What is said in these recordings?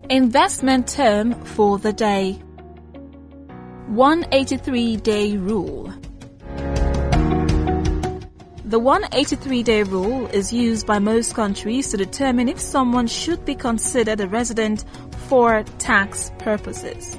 Investment term for the day. 183-day rule. The 183-day rule is used by most countries to determine if someone should be considered a resident for tax purposes.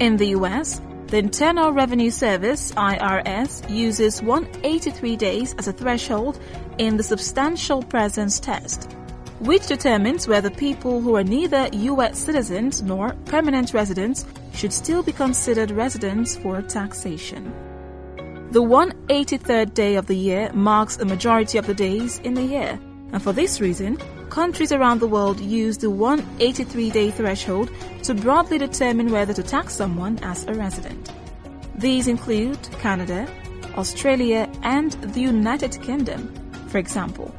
In the US, the Internal Revenue Service, IRS, uses 183 days as a threshold in the substantial presence test, which determines whether people who are neither U.S. citizens nor permanent residents should still be considered residents for taxation. The 183rd day of the year marks a majority of the days in the year, and for this reason, countries around the world use the 183-day threshold to broadly determine whether to tax someone as a resident. These include Canada, Australia, and the United Kingdom, for example.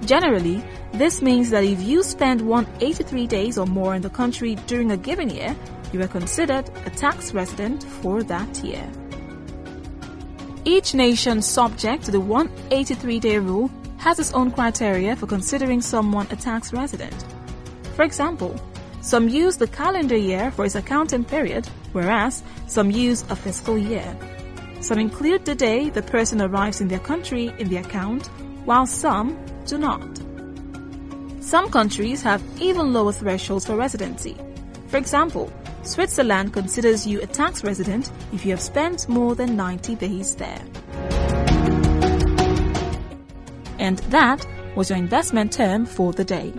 Generally, this means that if you spend 183 days or more in the country during a given year, you are considered a tax resident for that year. Each nation subject to the 183-day rule has its own criteria for considering someone a tax resident. For example, some use the calendar year for its accounting period, whereas some use a fiscal year. Some include the day the person arrives in their country in the account, while some do not. Some countries have even lower thresholds for residency. For example, Switzerland considers you a tax resident if you have spent more than 90 days there. And that was your investment term for the day.